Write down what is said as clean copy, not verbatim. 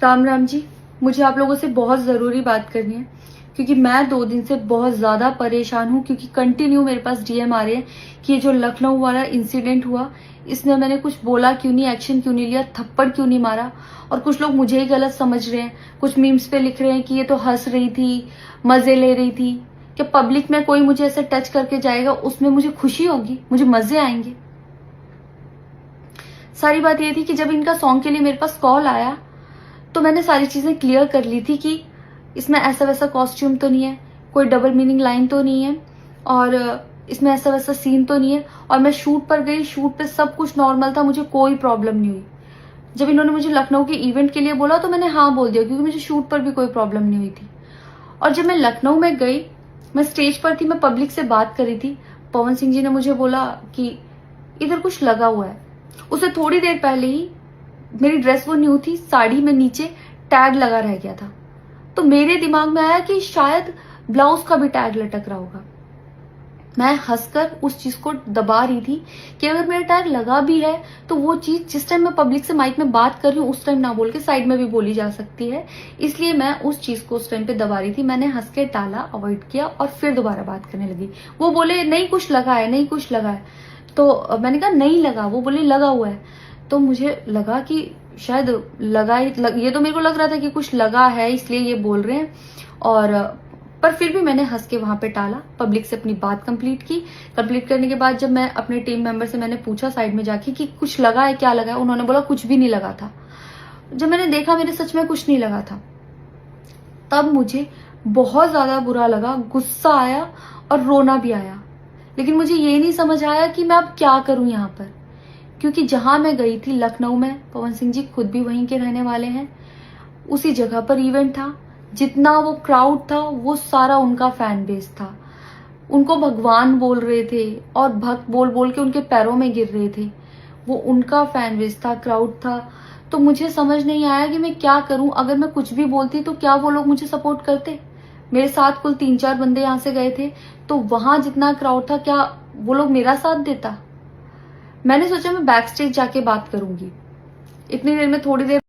राम राम जी। मुझे आप लोगों से बहुत ज़रूरी बात करनी है क्योंकि मैं 2 दिन से बहुत ज़्यादा परेशान हूँ क्योंकि कंटिन्यू मेरे पास डीएम आ रहे हैं कि ये जो लखनऊ वाला इंसिडेंट हुआ इसमें मैंने कुछ बोला क्यों नहीं, एक्शन क्यों नहीं लिया, थप्पड़ क्यों नहीं मारा। और कुछ लोग मुझे ही गलत समझ रहे हैं, कुछ मीम्स पे लिख रहे हैं कि ये तो हंस रही थी, मज़े ले रही थी। कि पब्लिक में कोई मुझे ऐसे टच करके जाएगा उसमें मुझे खुशी होगी, मुझे मज़े आएंगे। सारी बात ये थी कि जब इनका सॉन्ग के लिए मेरे पास कॉल आया तो मैंने सारी चीज़ें क्लियर कर ली थी कि इसमें ऐसा वैसा कॉस्ट्यूम तो नहीं है, कोई डबल मीनिंग लाइन तो नहीं है और इसमें ऐसा वैसा सीन तो नहीं है। और मैं शूट पर गई, शूट पे सब कुछ नॉर्मल था, मुझे कोई प्रॉब्लम नहीं हुई। जब इन्होंने मुझे लखनऊ के इवेंट के लिए बोला तो मैंने हाँ बोल दिया क्योंकि मुझे शूट पर भी कोई प्रॉब्लम नहीं हुई थी। और जब मैं लखनऊ में गई, मैं स्टेज पर थी, मैं पब्लिक से बात कर रही थी, पवन सिंह जी ने मुझे बोला कि इधर कुछ लगा हुआ है। उससे थोड़ी देर पहले ही मेरी ड्रेस वो न्यू थी, साड़ी में नीचे टैग लगा रह गया था। तो मेरे दिमाग में आया कि शायद ब्लाउज का भी टैग लटक रहा होगा। मैं हंसकर उस चीज को दबा रही थी कि अगर मेरा टैग लगा भी है तो वो चीज जिस टाइम मैं पब्लिक से माइक में बात कर रही हूँ उस टाइम ना बोल के साइड में भी बोली जा सकती है, इसलिए मैं उस चीज को उस टाइम पे दबा रही थी। मैंने हंस के टाला, अवॉइड किया और फिर दोबारा बात करने लगी। वो बोले नहीं कुछ लगा है, नहीं कुछ लगा है। तो मैंने कहा नहीं लगा, वो बोले लगा हुआ है। तो मुझे लगा कि शायद ये तो मेरे को लग रहा था कि कुछ लगा है इसलिए ये बोल रहे हैं। और पर फिर भी मैंने हंस के वहां पे टाला, पब्लिक से अपनी बात कंप्लीट की। कंप्लीट करने के बाद जब मैं अपने टीम मेंबर से मैंने पूछा साइड में जाके कि कुछ लगा है, क्या लगा है, उन्होंने बोला कुछ भी नहीं लगा था। जब मैंने देखा मेरे सच में कुछ नहीं लगा था, तब मुझे बहुत ज्यादा बुरा लगा, गुस्सा आया और रोना भी आया। लेकिन मुझे ये नहीं समझ आया कि मैं अब क्या करूं यहाँ पर, क्योंकि जहां मैं गई थी लखनऊ में, पवन सिंह जी खुद भी वहीं के रहने वाले हैं, उसी जगह पर इवेंट था। जितना वो क्राउड था वो सारा उनका फैन बेस था। उनको भगवान बोल रहे थे और भक्त बोल बोल के उनके पैरों में गिर रहे थे। वो उनका फैन बेस था, क्राउड था। तो मुझे समझ नहीं आया कि मैं क्या करूं। अगर मैं कुछ भी बोलती तो क्या वो लोग मुझे सपोर्ट करते। मेरे साथ कुल 3-4 बंदे यहाँ से गए थे, तो वहां जितना क्राउड था क्या वो लोग मेरा साथ देता। मैंने सोचा मैं बैक स्टेज जाके बात करूंगी। इतनी देर में थोड़ी देर